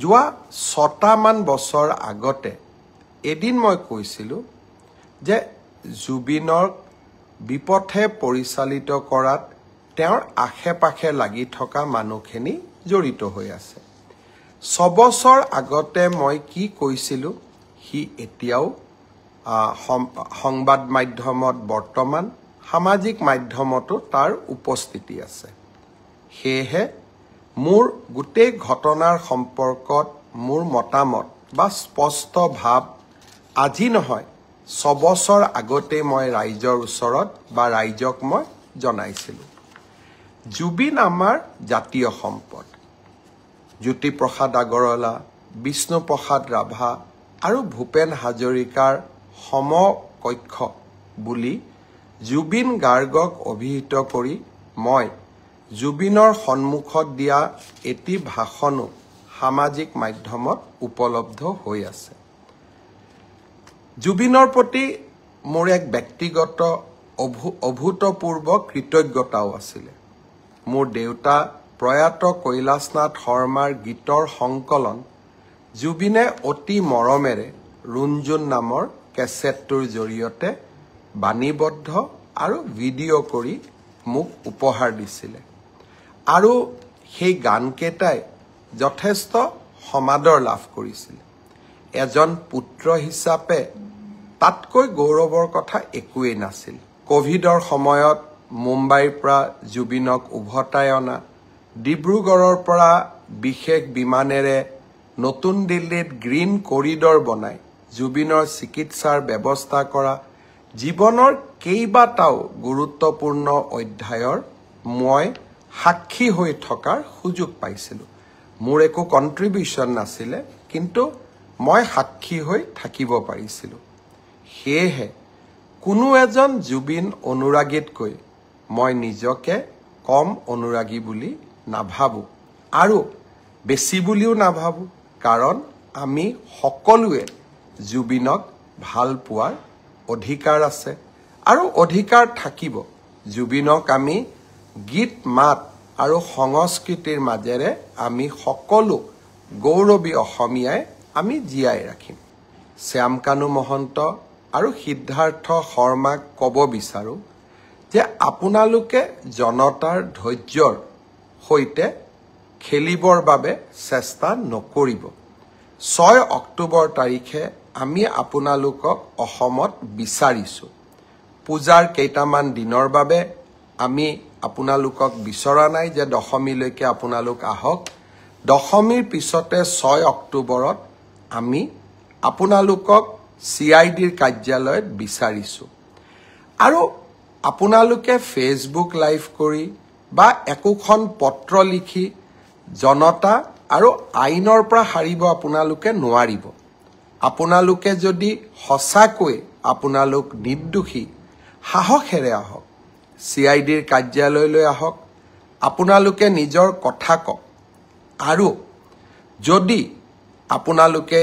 যোৱা 6টা বছৰ আগতে এদিন মই কৈছিলোঁ যে জুবিনৰ বিপথে পৰিচালিত কৰাত তেওঁৰ আশে-পাশে লাগি থকা মানুহখিনি জড়িত হৈ আছে 6 বছৰ আগতে মই কি কৈছিলোঁ হি এতিয়াও সংবাদ মাধ্যমত বৰ্তমান সামাজিক মাধ্যমতো তাৰ উপস্থিতি আছে সেয়েহে মোৰ গোটেই ঘটনাৰ সম্পৰ্কত মোৰ মতামত বা স্পষ্ট ভাৱ আজি নহয় 6 বছৰ আগতে মই ৰাইজৰ ওচৰত বা ৰাইজক মই জনাইছিলোঁ জুবিন আমাৰ জাতীয় সম্পদ জ্যোতিপ্ৰসাদ আগৰৱালা বিষ্ণুপ্ৰসাদ ৰাভা আৰু ভূপেন হাজৰিকাৰ সমকক্ষ বুলি জুবিন গাৰ্গক অভিহিত কৰি মই জুবিনৰ সন্মুখত দিয়া এটি ভাষণো সামাজিক মাধ্যমত উপলব্ধ হৈ আছে জুবিনৰ প্ৰতি মোৰ এক ব্যক্তিগত অভূতপূৰ্ব কৃতজ্ঞতাও আছিলে মোৰ দেউতা প্ৰয়াত কৈলাশনাথ শৰ্মাৰ গীতৰ সংকলন জুবিনে অতি মৰমেৰে ৰুণজুন নামৰ কেছেটটোৰ জৰিয়তে বাণীবদ্ধ আৰু ভিডিঅ' কৰি মোক উপহাৰ দিছিলে আৰু সেই গানকেইটাই যথেষ্ট সমাদৰ লাভ কৰিছিল এজন পুত্ৰ হিচাপে তাতকৈ গৌৰৱৰ কথা একোৱেই নাছিল কোভিডৰ সময়ত মুম্বাইৰ পৰা জুবিনক উভতাই অনা ডিব্ৰুগড়ৰ পৰা বিশেষ বিমানেৰে নতুন দিল্লীত গ্ৰীণ কৰিডৰ বনাই জুবিনৰ চিকিৎসাৰ ব্যৱস্থা কৰা জীৱনৰ কেইবাটাও গুৰুত্বপূৰ্ণ অধ্যায়ৰ মই সাক্ষী হৈ থকাৰ সুযোগ পাইছিলোঁ মোৰ একো কন্ট্ৰিবিউশন নাছিলে কিন্তু মই সাক্ষী হৈ থাকিব পাৰিছিলোঁ সেয়েহে কোনো এজন জুবিন অনুৰাগীতকৈ মই নিজকে কম অনুৰাগী বুলি নাভাবো আৰু বেছি বুলিও নাভাবো কাৰণ আমি সকলোৱে জুবিনক ভাল পোৱাৰ অধিকাৰ আছে আৰু অধিকাৰ থাকিব জুবিনক আমি গীত মাত আৰু সংস্কৃতিৰ মাজেৰে আমি সকলো গৌৰৱী অসমীয়াই আমি জীয়াই ৰাখিম শ্যামকানু মহন্ত আৰু সিদ্ধাৰ্থ শৰ্মাক ক'ব বিচাৰো যে আপোনালোকে জনতাৰ ধৈৰ্যৰ সৈতে খেলিবৰ বাবে চেষ্টা নকৰিব 6 অক্টোবৰ তাৰিখে আমি আপোনালোকক অসমত বিচাৰিছো পূজাৰ কেইটামান দিনৰ বাবে আমি আপোনালোকক বিচৰা নাই যে দশমীলৈকে আপোনালোক আহক দশমীৰ পিছতে 6 অক্টোবৰত আমি আপোনালোকক CIDৰ কাৰ্যালয়ত বিচাৰিছো আৰু আপোনালোকে ফেসবুক লাইভ কৰি বা একোখন পত্ৰ লিখি জনতা আৰু আইনৰ পৰা হাৰিব আপোনালোকে নোৱাৰিব আপোনালোকে যদি সঁচাকৈ আপোনালোক নিৰ্দোষী সাহসেৰে আহক CIDৰ কাৰ্যালয়লৈ আহক আপোনালোকে নিজৰ কথা কওক আৰু যদি আপোনালোকে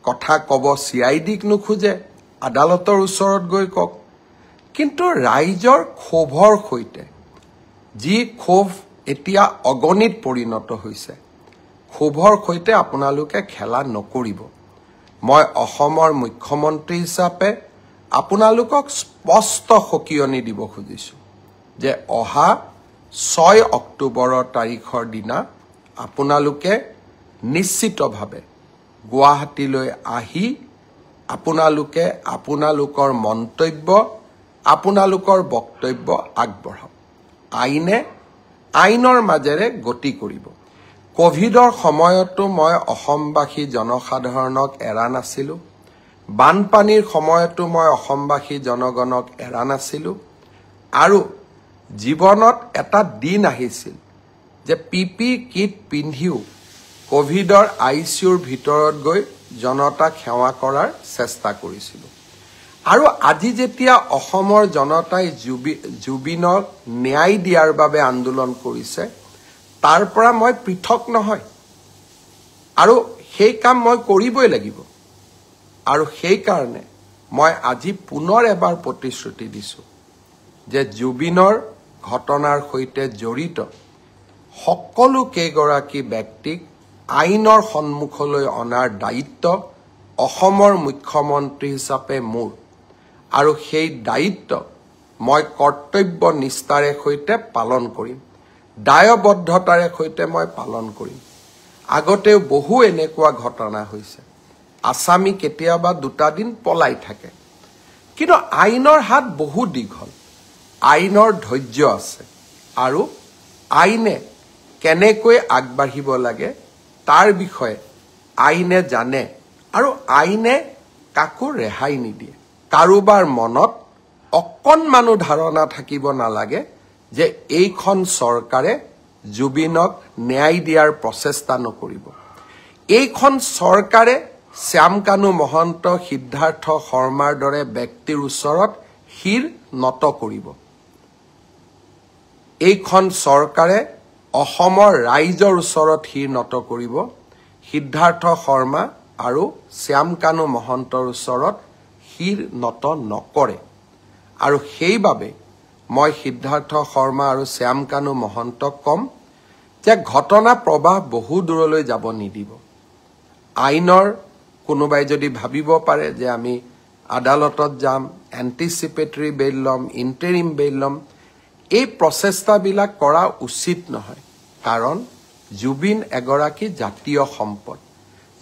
কথা কব CIDক নুখুজে আদালতৰ ওচৰত গৈ কওক কিন্তু ৰাইজৰ ক্ষোভৰ সৈতে যি ক্ষোভ এতিয়া অগণিত পৰিণত হৈছে ক্ষোভৰ সৈতে আপোনালোকে খেলা নকৰিব মই অসমৰ মুখ্যমন্ত্ৰী হিচাপে আপোনালোকক স্পষ্ট সকিয়নি দিব খুজিছো যে অহা 6 অক্টোবৰৰ তাৰিখৰ দিনা আপোনালোকে নিশ্চিতভাৱে গুৱাহাটীলৈ আহি আপোনালোকে আপোনালোকৰ মন্তব্য আপোনালোকৰ বক্তব্য আগবঢ়াওক আইনৰ মাজেৰে গতি কৰিব কোভিডৰ সময়তো মই অসমবাসী জনসাধাৰণক এৰা নাছিলো বানপানীৰ সময়তো মই অসমবাসী জনগণক এৰা নাছিলো আৰু জীৱনত এটা দিন আহিছিল যে পিপি কিট পিন্ধিও কোভিডৰ ICUৰ ভিতৰত গৈ জনতাক সেৱা কৰাৰ চেষ্টা কৰিছিলো আৰু আজি যেতিয়া অসমৰ জনতাই জুবিনক ন্যায় দিয়াৰ বাবে আন্দোলন কৰিছে তাৰ পৰা মই পৃথক নহয় আৰু সেই কাম মই কৰিবই লাগিব আৰু সেই কাৰণে মই আজি পুনৰ এবাৰ প্ৰতিশ্ৰুতি দিছো যে জুবিনৰ ঘটনাৰ সৈতে জড়িত সকলো কেইগৰাকী ব্যক্তিক আইনৰ সন্মুখলৈ অনাৰ দায়িত্ব অসমৰ মুখ্যমন্ত্ৰী হিচাপে মোৰ আৰু সেই দায়িত্ব মই কৰ্তব্য নিষ্ঠাৰে সৈতে পালন কৰিম দায়বদ্ধতাৰে সৈতে মই পালন কৰিম আগতেও বহু এনেকুৱা ঘটনা হৈছে আসামী কেতিয়াবা দুটা দিন পলাই থাকে কিন্তু আইনৰ হাত বহু দীঘল আইনৰ ধৈৰ্য আছে আৰু আইনে কেনেকৈ আগবাঢ়িব লাগে তাৰ বিষয়ে আইনে জানে আৰু আইনে কাকো ৰেহাই নিদিয়ে কাৰোবাৰ মনত অকণমানো ধাৰণা থাকিব নালাগে যে এইখন চৰকাৰে জুবিনক ন্যায় দিয়াৰ প্ৰচেষ্টা নকৰিব এইখন চৰকাৰে শ্যামকানু মহন্ত সিদ্ধাৰ্থ শৰ্মাৰ দৰে ব্যক্তিৰ ওচৰত শিৰ নত কৰিব এইখন চৰকাৰে অসমৰ ৰাইজৰ ওচৰত শিৰ নত কৰিব সিদ্ধাৰ্থ শৰ্মা আৰু শ্যামকানু মহন্তৰ ওচৰত শিৰ নত নকৰে আৰু সেইবাবে মই সিদ্ধাৰ্থ শৰ্মা আৰু শ্যামকানু মহন্তক কম যে ঘটনা প্ৰবাহ বহু দূৰলৈ যাব নিদিব আইনৰ কোনোবাই যদি ভাবিব পাৰে যে আমি আদালতত যাম এন্টিচিপেটৰী বেইল লম ইন্টাৰিম বেইল লম এই প্ৰচেষ্টাবিলাক কৰা উচিত নহয় কাৰণ জুবিন এগৰাকী জাতীয় সম্পদ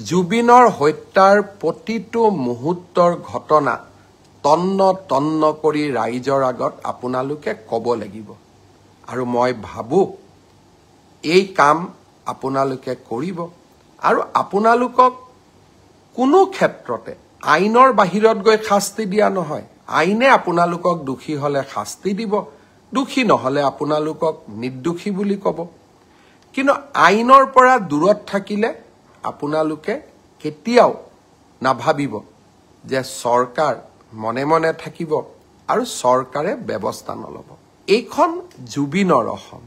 জুবিনৰ হত্যাৰ প্ৰতিটো মুহূৰ্তৰ ঘটনা তন্ন কৰি ৰাইজৰ আগত আপোনালোকে ক'ব লাগিব আৰু মই ভাবোঁ এই কাম আপোনালোকে কৰিব আৰু আপোনালোকক কোনো ক্ষেত্ৰতে আইনৰ বাহিৰত গৈ শাস্তি দিয়া নহয় আইনে আপোনালোকক দোষী হলে শাস্তি দিব দোষী নহলে আপোনালোকক নিৰ্দোষী বুলি ক'ব কিন্তু আইনৰ পৰা দূৰত থাকিলে আপোনালোকে কেতিয়াও নাভাবিব যে চৰকাৰ মনে মনে থাকিব আৰু চৰকাৰে ব্যৱস্থা নলব এইখন জুবিনৰ অসম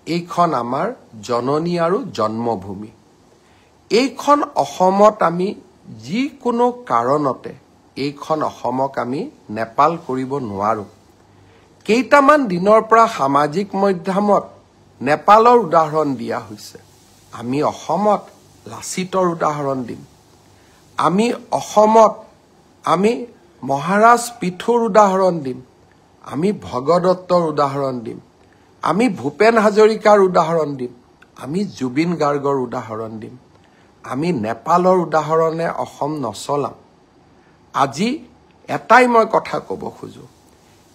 এইখন আমাৰ জননী আৰু জন্মভূমি এইখন অসমত আমি যিকোনো কাৰণতে এইখন অসমক আমি নেপাল কৰিব নোৱাৰো কেইটামান দিনৰ পৰা সামাজিক মাধ্যমত নেপালৰ উদাহৰণ দিয়া হৈছে আমি অসমত লাচিতৰ উদাহৰণ দিম আমি অসমত আমি মহাৰাজ পিথুৰ উদাহৰণ দিম আমি ভগদত্তৰ উদাহৰণ দিম আমি ভূপেন হাজৰিকাৰ উদাহৰণ দিম আমি জুবিন গাৰ্গৰ উদাহৰণ দিম আমি নেপালৰ উদাহৰণে অসম নচলাম আজি এটাই মই কথা ক'ব খোজো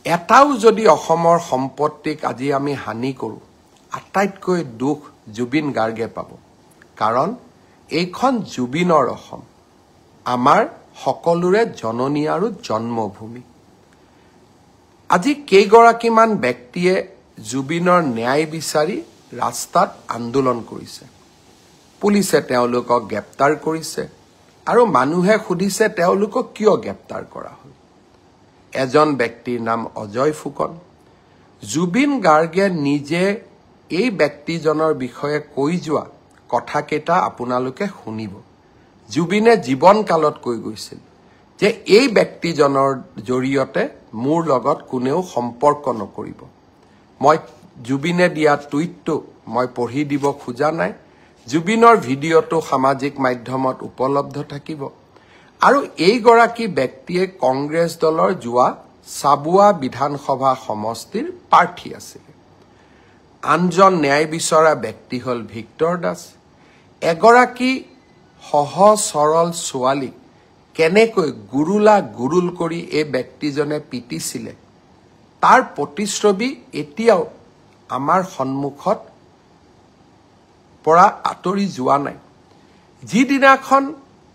এটাও যদি অসমৰ সম্পত্তিক আজি আমি হানি কৰো আটাইতকৈ দুখ জুবিন গাৰ্গে পাব কাৰণ এইখন জুবিনৰ অসম আমাৰ সকলোৰে জননী আৰু জন্মভূমি আজি কেইগৰাকীমান ব্যক্তিয়ে জুবিনৰ ন্যায় বিচাৰি ৰাস্তাত আন্দোলন কৰিছে পুলিচে তেওঁলোকক গ্ৰেপ্তাৰ কৰিছে আৰু মানুহে সুধিছে তেওঁলোকক কিয় গ্ৰেপ্তাৰ কৰা হ'ল এজন ব্যক্তিৰ নাম অজয় ফুকন জুবিন গাৰ্গে নিজে এই ব্যক্তিজনৰ বিষয়ে কৈ যোৱা কথাকেইটা আপোনালোকে শুনিব জুবিনে জীৱন কালত কৈ গৈছিল যে এই ব্যক্তিজনৰ জৰিয়তে মোৰ লগত কোনেও সম্পৰ্ক নকৰিব মই জুবিনে দিয়া টুইটটো মই পঢ়ি দিব খোজা নাই জুবিনৰ ভিডিঅ'টো সামাজিক মাধ্যমত উপলব্ধ থাকিব আৰু এইগৰাকী ব্যক্তিয়ে কংগ্ৰেছ দলৰ যোৱা সাবুৱা বিধানসভা সমষ্টিৰ প্ৰাৰ্থী আছিল আনজন ন্যায় বিচৰা ব্যক্তি হ'ল ভিক্টৰ দাস এগৰাকী সহজ সৰল ছোৱালী কেনেকৈ গুৰুল কৰি এই ব্যক্তিজনে পিটিছিলে তাৰ প্ৰতিশ্ৰুতি এতিয়াও আমাৰ সন্মুখত পৰা আঁতৰি যোৱা নাই যিদিনাখন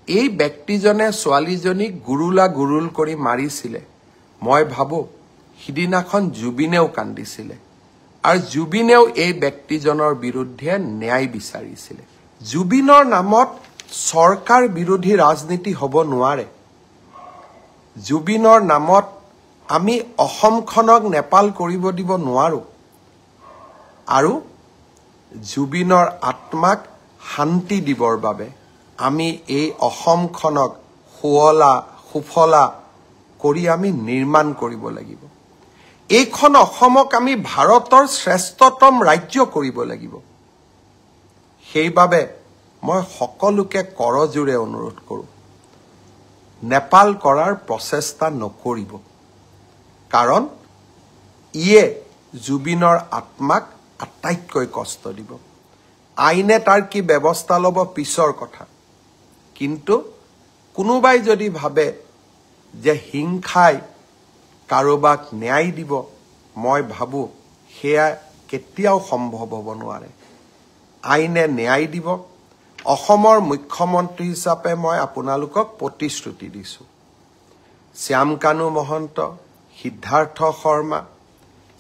এই ব্যক্তিজনে ছোৱালীজনীক গুৰুল কৰি মাৰিছিলে মই ভাবো সিদিনাখন জুবিনেও কান্দিছিলে আৰু জুবিনেও এই ব্যক্তিজনৰ বিৰুদ্ধে ন্যায় বিচাৰিছিলে জুবিনৰ নামত চৰকাৰ বিৰোধী ৰাজনীতি হ'ব নোৱাৰে জুবিনৰ নামত আমি অসমখনক নেপাল কৰিব দিব নোৱাৰো আৰু জুবিনৰ আত্মাক শান্তি দিবৰ বাবে আমি এই অসমখনক সুফলা কৰি আমি নিৰ্মাণ কৰিব লাগিব এইখন অসমক আমি ভাৰতৰ শ্ৰেষ্ঠতম ৰাজ্য কৰিব লাগিব সেইবাবে মই সকলোকে কৰজোৰে অনুৰোধ কৰোঁ নেপাল কৰাৰ প্ৰচেষ্টা নকৰিব কাৰণ ইয়ে জুবিনৰ আত্মাক আটাইতকৈ কষ্ট দিব আইনে তাৰ কি ব্যৱস্থা ল'ব পিছৰ কথা কিন্তু কোনোবাই যদি ভাবে যে হিংসাই কাৰোবাক ন্যায় দিব মই ভাবো সেয়া কেতিয়াও সম্ভৱ হ'ব নোৱাৰে আইনে ন্যায় দিব অসমৰ মুখ্যমন্ত্ৰী হিচাপে মই আপোনালোকক প্ৰতিশ্ৰুতি দিছোঁ শ্যামকানু মহন্ত সিদ্ধাৰ্থ শৰ্মা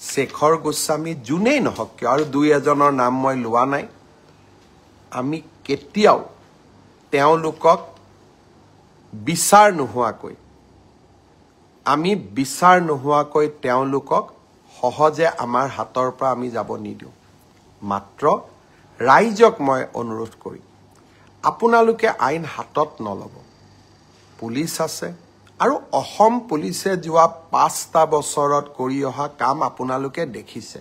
শেখৰ গোস্বামী যোনেই নহওক কিয় আৰু দুই এজনৰ নাম মই লোৱা নাই আমি কেতিয়াও তেওঁলোকক বিচাৰ নোহোৱাকৈ তেওঁলোকক সহজে আমাৰ হাতৰ পৰা আমি যাব নিদিওঁ মাত্ৰ ৰাইজক মই অনুৰোধ কৰিম আপোনালোকে আইন হাতত নল'ব পুলিচ আছে আৰু অসম পুলিচে যোৱা 5টা বছৰত কৰি অহা কাম আপোনালোকে দেখিছে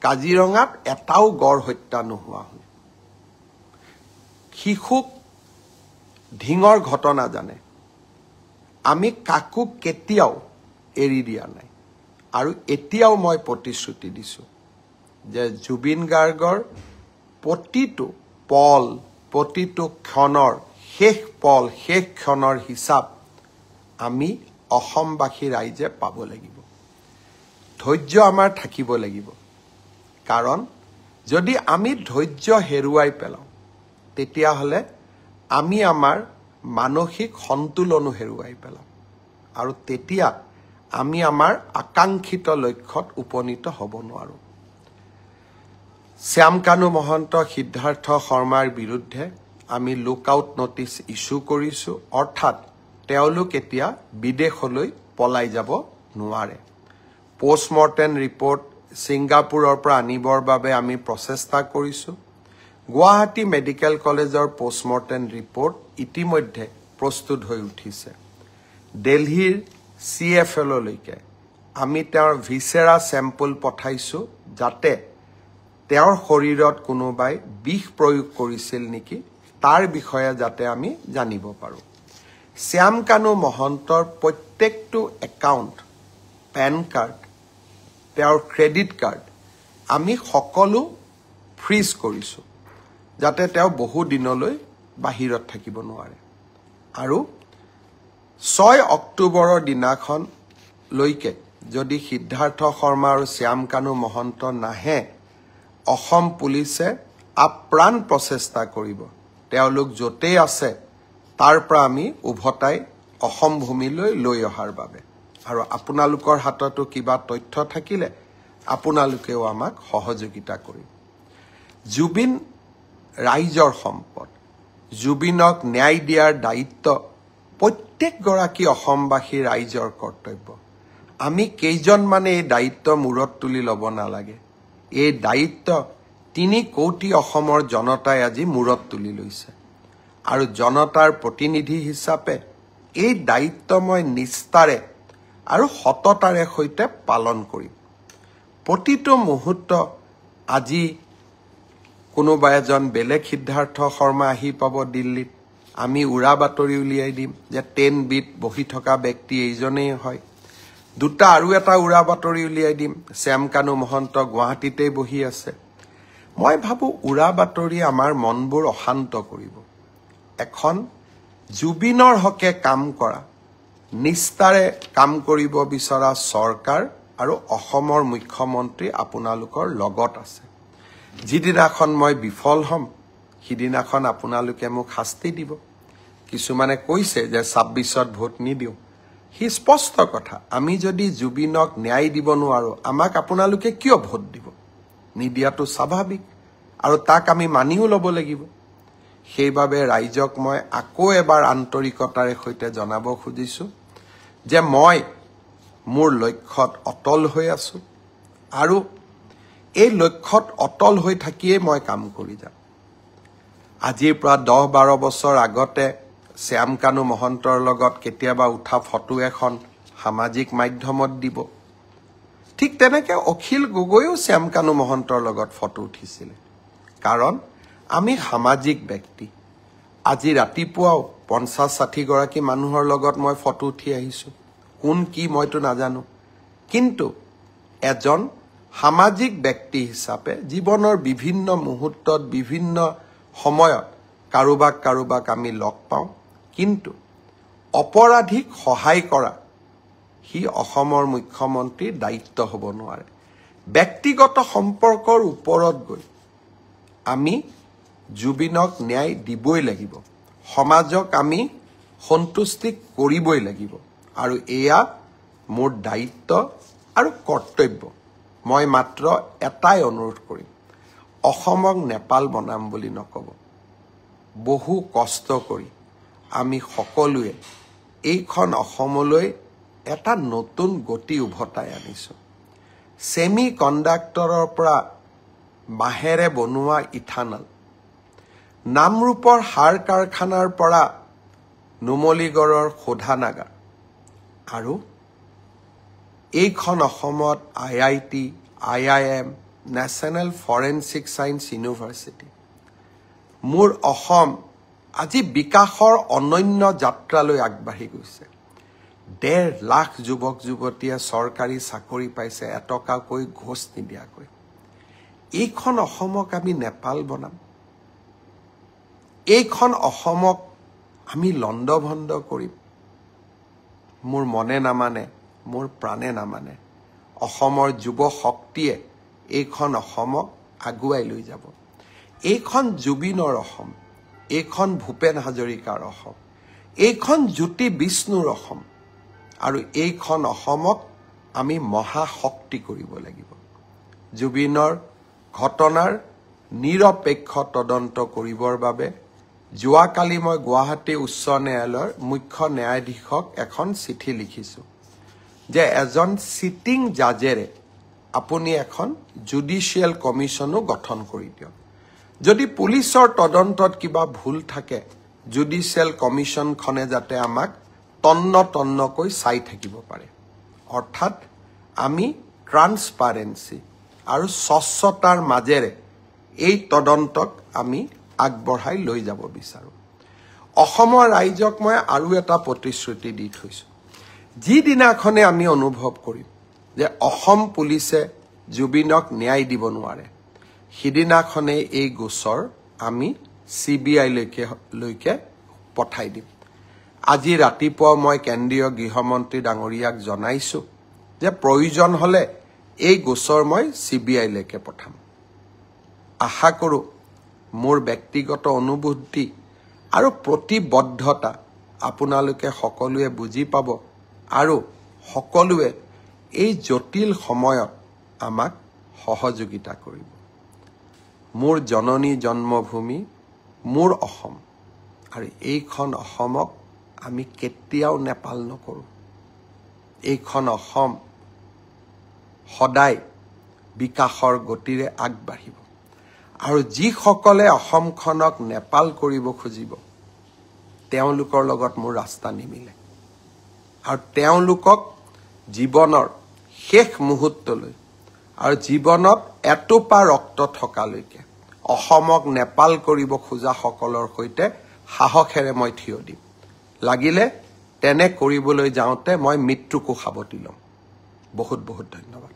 কাজিৰঙাত এটাও গড় হত্যা নোহোৱা হ'ল শিশুক ঢিঙৰ ঘটনা জানে আমি কাকো কেতিয়াও এৰি দিয়া নাই আৰু এতিয়াও মই প্ৰতিশ্ৰুতি দিছোঁ যে জুবিন গাৰ্গৰ প্ৰতিটো পল প্ৰতিটো ক্ষণৰ শেষ ক্ষণৰ হিচাপ আমি অসমবাসী ৰাইজে পাব লাগিব ধৈৰ্য আমাৰ থাকিব লাগিব কাৰণ যদি আমি ধৈৰ্য হেৰুৱাই পেলাওঁ তেতিয়াহ'লে আমি আমাৰ মানসিক সন্তুলনো হেৰুৱাই পেলাম আৰু তেতিয়া আমি আমাৰ আকাংক্ষিত লক্ষ্যত উপনীত হ'ব নোৱাৰোঁ শ্যামকানু মহন্ত সিদ্ধাৰ্থ শৰ্মাৰ বিৰুদ্ধে আমি লুকআউট নটিচ ইস্যু কৰিছোঁ অৰ্থাৎ তেওঁলোক এতিয়া বিদেশলৈ পলাই যাব নোৱাৰে পোষ্টমৰ্টেম ৰিপৰ্ট ছিংগাপুৰৰ পৰা আনিবৰ বাবে আমি প্ৰচেষ্টা কৰিছোঁ গুৱাহাটী মেডিকেল কলেজৰ পোষ্টমৰ্টেম ৰিপৰ্ট ইতিমধ্যে প্ৰস্তুত হৈ উঠিছে দিল্লীৰ CFLলৈকে আমি তেওঁৰ ভিছেৰা চেম্পল পঠাইছোঁ যাতে তেওঁৰ শৰীৰত কোনোবাই বিষ প্ৰয়োগ কৰিছিল নেকি তাৰ বিষয়ে যাতে আমি জানিব পাৰোঁ শ্যামকানু মহন্তৰ প্ৰত্যেকটো একাউণ্ট পেন কাৰ্ড তেওঁৰ ক্ৰেডিট কাৰ্ড আমি সকলো ফ্ৰিজ কৰিছোঁ যাতে তেওঁ বহু দিনলৈ বাহিৰত থাকিব নোৱাৰে আৰু 6 অক্টোবৰৰ দিনাখনলৈকে যদি সিদ্ধাৰ্থ শৰ্মা আৰু শ্যামকানু মহন্ত নাহে অসম পুলিচে আপ্ৰাণ প্ৰচেষ্টা কৰিব তেওঁলোক য'তেই আছে তাৰ পৰা আমি উভতাই অসম ভূমিলৈ লৈ অহাৰ বাবে আৰু আপোনালোকৰ হাততো কিবা তথ্য থাকিলে আপোনালোকেও আমাক সহযোগিতা কৰিব জুবিন ৰাইজৰ সম্পদ জুবিনক ন্যায় দিয়াৰ দায়িত্ব প্ৰত্যেকগৰাকী অসমবাসী ৰাইজৰ কৰ্তব্য আমি কেইজনমানে এই দায়িত্ব মূৰত তুলি ল'ব নালাগে এই দায়িত্ব 3 কোটি অসমৰ জনতাই আজি মূৰত তুলি লৈছে আৰু জনতাৰ প্ৰতিনিধি হিচাপে এই দায়িত্ব মই নিষ্ঠাৰে আৰু সততাৰে সৈতে পালন কৰিম প্ৰতিটো মুহূৰ্ত আজি কোনোবা এজন বেলেগ সিদ্ধাৰ্থ শৰ্মা আহি পাব দিল্লীত আমি উৰা বাতৰি উলিয়াই দিম যে 10 বিত বহি থকা ব্যক্তি এইজনেই হয় দুটা আৰু এটা উৰা বাতৰি উলিয়াই দিম শ্যামকানু মহন্ত গুৱাহাটীতেই বহি আছে মই ভাবো উৰা বাতৰি আমাৰ মনবোৰ অশান্ত কৰিব এখন জুবিনৰ হকে কাম কৰা নিষ্ঠাৰে কাম কৰিব বিচৰা চৰকাৰ আৰু অসমৰ মুখ্যমন্ত্ৰী আপোনালোকৰ লগত আছে যিদিনাখন মই বিফল হ'ম সিদিনাখন আপোনালোকে মোক শাস্তি দিব কিছুমানে কৈছে যে 26ত ভোট নিদিও হি স্পষ্ট কথা আমি যদি জুবিনক ন্যায় দিব নোৱাৰো আমাক আপোনালোকে কিয় ভোট দিব নিদিয়াটো স্বাভাৱিক আৰু তাক আমি মানিও ল'ব লাগিব সেইবাবে ৰাইজক মই আকৌ এবাৰ আন্তৰিকতাৰে সৈতে জনাব খুজিছো যে মই মোৰ লক্ষ্যত অটল হৈ আছো আৰু এই লক্ষ্যত অটল হৈ থাকিয়ে মই কাম কৰি যাম আজিৰ পৰা 10-12 বছৰ আগতে শ্যামকানু মহন্তৰ লগত কেতিয়াবা উঠা ফটো এখন সামাজিক মাধ্যমত দিব ঠিক তেনেকে অখিল গগৈও শ্যামকানু মহন্তৰ লগত ফটো উঠিছিল কাৰণ আমি সামাজিক ব্যক্তি আজি ৰাতিপুৱাও 50-60 গৰাকী মানুহৰ লগত মই ফটো উঠি আহিছোঁ কোন কি মইতো নাজানো কিন্তু এজন সামাজিক ব্যক্তি হিচাপে জীৱনৰ বিভিন্ন মুহূৰ্তত বিভিন্ন সময়ত কাৰোবাক আমি লগ পাওঁ কিন্তু অপৰাধীক সহায় কৰা হি অসমৰ মুখ্যমন্ত্ৰীৰ দায়িত্ব হ'ব নোৱাৰে ব্যক্তিগত সম্পৰ্কৰ ওপৰত গৈ আমি জুবিনক ন্যায় দিবই লাগিব সমাজক আমি সন্তুষ্টি কৰিবই লাগিব আৰু এয়া মোৰ দায়িত্ব আৰু কৰ্তব্য মই মাত্ৰ এটাই অনুৰোধ কৰিম অসমক নেপাল বনাম বুলি নকব বহু কষ্ট কৰি আমি সকলোৱে এইখন অসমলৈ এটা নতুন গতি উভতাই আনিছো সেমি কণ্ডাক্টৰৰ পৰা মাহেৰে বনোৱা ইথানল নামৰূপৰ সাৰ কাৰখানাৰ পৰা নুমলীগড়ৰ শোধানাগাৰ আৰু এইখন অসমত IIT, IIM, national forensic science university মোৰ অসম আজি বিকাশৰ অনন্য যাত্ৰালৈ আগবাঢ়ি গৈছে 1.5 লাখ যুৱক যুৱতীয়ে চৰকাৰী চাকৰি পাইছে এটকাকৈ ঘোষ নিদিয়াকৈ এইখন অসমক আমি নেপাল বনাম এইখন অসমক আমি লণ্ডভণ্ড কৰিম মোৰ মনে নামানে মোৰ প্ৰাণে নামানে অসমৰ যুৱ শক্তিয়ে এইখন অসমক আগুৱাই লৈ যাব এইখন জুবিনৰ অসম এইখন ভূপেন হাজৰিকাৰ অসম এইখন জ্যোতি বিষ্ণুৰ অসম আৰু এইখন অসমক আমি মহাশক্তি কৰিব লাগিব জুবিনৰ ঘটনাৰ নিৰপেক্ষ তদন্ত কৰিবৰ বাবে যোৱাকালি মই গুৱাহাটী উচ্চ ন্যায়ালয়ৰ মুখ্য ন্যায়াধীশক এখন চিঠি লিখিছোঁ যে এজন সিটিং জাজেৰে আপুনি এখন জুডিশিয়েল কমিশনো গঠন কৰি দিয়ক যদি পুলিচৰ তদন্তত কিবা ভুল থাকে জুডিশিয়েল কমিশনখনে যাতে আমাক তন্নকৈ চাই থাকিব পাৰে অৰ্থাৎ আমি ট্ৰান্সপাৰেন্সি আৰু স্বচ্ছতাৰ মাজেৰে এই তদন্তক আমি আগবঢ়াই লৈ যাব বিচাৰো অসমৰ ৰাইজক মই আৰু এটা প্ৰতিশ্ৰুতি দি থৈছো যিদিনাখনে আমি অনুভৱ কৰিম যে অসম পুলিচে জুবিনক ন্যায় দিব নোৱাৰে সিদিনাখনে এই গোচৰ আমি CBI লৈকে পঠাই দিম আজি ৰাতিপুৱা মই কেন্দ্ৰীয় গৃহমন্ত্ৰী ডাঙৰীয়াক জনাইছো যে প্ৰয়োজন হলে এই গোচৰ মই CBI লৈকে পঠাম আশা কৰো মোৰ ব্যক্তিগত অনুভূতি আৰু প্ৰতিবদ্ধতা আপোনালোকে সকলোৱে বুজি পাব আৰু সকলোৱে এই জটিল সময়ত আমাক সহযোগিতা কৰিব মোৰ জননী জন্মভূমি মোৰ অসম আৰু এইখন অসমক আমি কেতিয়াও নেপাল নকৰো এইখন অসম সদায় বিকাশৰ গতিৰে আগবাঢ়িব আৰু যিসকলে অসমখনক নেপাল কৰিব খুজিব তেওঁলোকৰ লগত মোৰ ৰাস্তা নিমিলে আৰু তেওঁলোকক জীৱনৰ শেষ মুহূৰ্তলৈ আৰু জীৱনত এটোপা ৰক্ত থকালৈকে অসমক নেপাল কৰিব খোজা সকলৰ সৈতে সাহসেৰে মই থিয় দিম লাগিলে তেনে কৰিবলৈ যাওঁতে মই মৃত্যুকো সাৱটি লম বহুত বহুত ধন্যবাদ